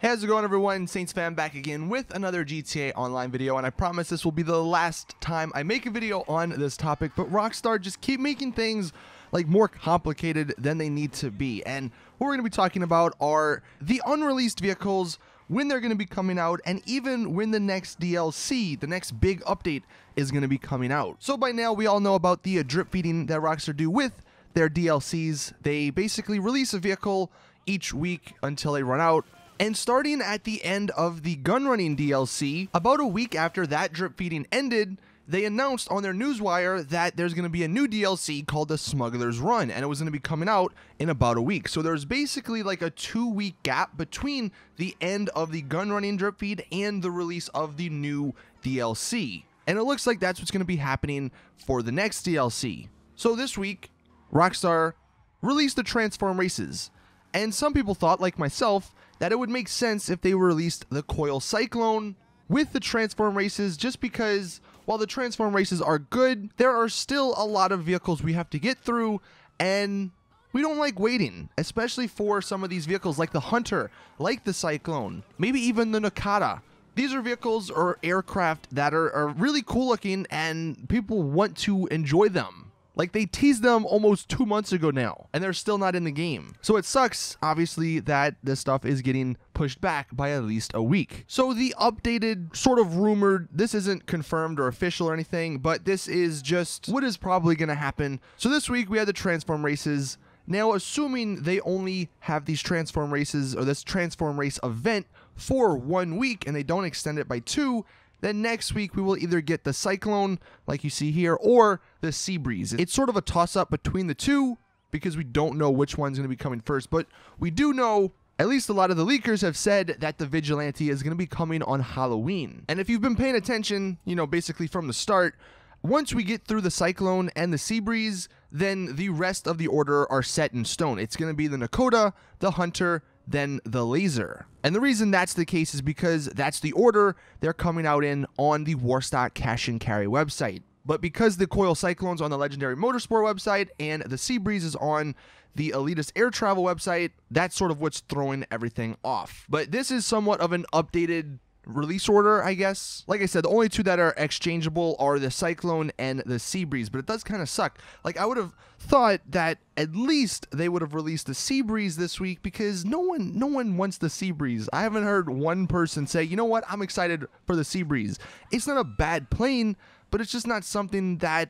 Hey, how's it going, everyone? Saintsfan back again with another GTA Online video, and I promise this will be the last time I make a video on this topic, but Rockstar just keep making things like more complicated than they need to be. And what we're going to be talking about are the unreleased vehicles, when they're going to be coming out, and even when the next DLC, the next big update, is going to be coming out. So by now, we all know about the drip feeding that Rockstar do with their DLCs. They basically release a vehicle each week until they run out. And starting at the end of the gun running DLC, about a week after that drip feeding ended, they announced on their newswire that there's going to be a new DLC called the Smuggler's Run, and it was going to be coming out in about a week. So there's basically like a 2-week gap between the end of the gun running drip feed and the release of the new DLC. And it looks like that's what's going to be happening for the next DLC. So this week, Rockstar released the Transform races, and some people thought, like myself, that it would make sense if they released the Coil Cyclone with the Transform races, just because while the Transform races are good, there are still a lot of vehicles we have to get through, and we don't like waiting, especially for some of these vehicles like the Hunter, like the Cyclone, maybe even the Nakata. These are vehicles or aircraft that are really cool looking, and people want to enjoy them. Like, they teased them almost 2 months ago now, and they're still not in the game. So it sucks, obviously, that this stuff is getting pushed back by at least a week. So the updated, sort of rumored, this isn't confirmed or official or anything, but this is just what is probably going to happen. So this week we had the Transform races. Now, assuming they only have these Transform races, or this Transform race event, for 1 week, and they don't extend it by 2, then next week we will either get the Cyclone, like you see here, or the Sea Breeze. It's sort of a toss-up between the two, because we don't know which one's going to be coming first, but we do know, at least a lot of the leakers have said, that the Vigilante is going to be coming on Halloween. And if you've been paying attention, you know, basically from the start, once we get through the Cyclone and the Sea Breeze, then the rest of the order are set in stone. It's going to be the Nakota, the Hunter, then the Laser. And the reason that's the case is because that's the order they're coming out in on the Warstock Cash and Carry website. But because the Coil Cyclone's on the Legendary Motorsport website and the Sea Breeze is on the Elitist Air Travel website, that's sort of what's throwing everything off. But this is somewhat of an updated release order, I guess. Like I said, the only two that are exchangeable are the Cyclone and the Sea Breeze, but it does kind of suck. Like, I would have thought that at least they would have released the Sea Breeze this week, because no one wants the Sea Breeze. I haven't heard one person say, you know what, I'm excited for the Sea Breeze. It's not a bad plane, but it's just not something that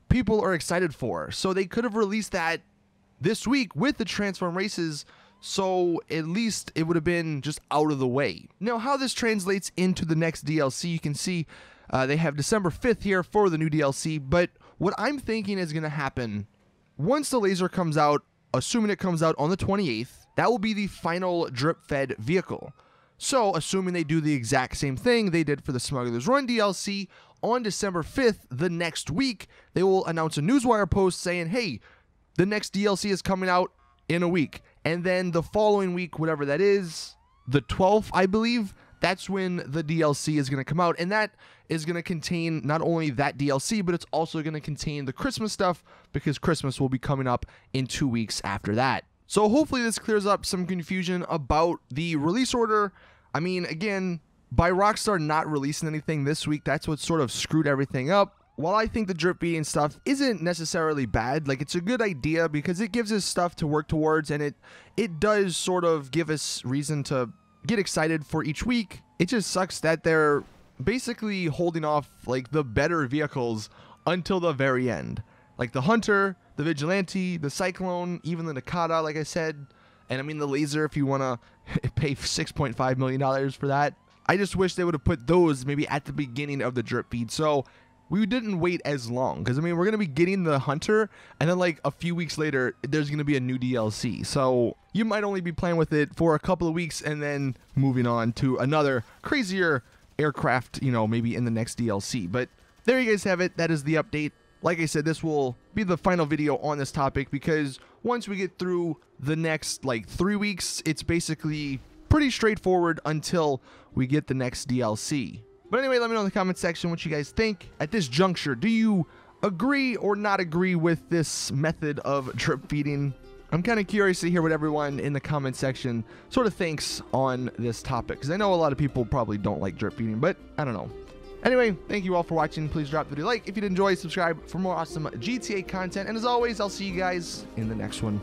people are excited for. So they could have released that this week with the Transform races, so at least it would have been just out of the way. Now, how this translates into the next DLC, you can see they have December 5th here for the new DLC, but what I'm thinking is going to happen, once the Laser comes out, assuming it comes out on the 28th, that will be the final drip-fed vehicle. So, assuming they do the exact same thing they did for the Smuggler's Run DLC, on December 5th, the next week, they will announce a newswire post saying, hey, the next DLC is coming out in a week. And then the following week, whatever that is, the 12th, I believe, that's when the DLC is going to come out. And that is going to contain not only that DLC, but it's also going to contain the Christmas stuff, because Christmas will be coming up in 2 weeks after that. So hopefully this clears up some confusion about the release order. I mean, again, by Rockstar not releasing anything this week, that's what sort of screwed everything up. While I think the drip feeding stuff isn't necessarily bad, like, it's a good idea because it gives us stuff to work towards, and it does sort of give us reason to get excited for each week. It just sucks that they're basically holding off, like, the better vehicles until the very end. Like the Hunter, the Vigilante, the Cyclone, even the Nakata, like I said. And I mean the Laser, if you want to pay $6.5 million for that. I just wish they would have put those maybe at the beginning of the drip feed, so we didn't wait as long, because I mean, we're going to be getting the Hunter, and then like a few weeks later, there's going to be a new DLC. So you might only be playing with it for a couple of weeks and then moving on to another crazier aircraft, you know, maybe in the next DLC. But there you guys have it. That is the update. Like I said, this will be the final video on this topic, because once we get through the next like 3 weeks, it's basically pretty straightforward until we get the next DLC. But anyway, let me know in the comment section what you guys think. At this juncture, do you agree or not agree with this method of drip feeding? I'm kind of curious to hear what everyone in the comment section sort of thinks on this topic, because I know a lot of people probably don't like drip feeding, but I don't know. Anyway, thank you all for watching. Please drop the video a like if you did enjoy, subscribe for more awesome GTA content, and as always, I'll see you guys in the next one.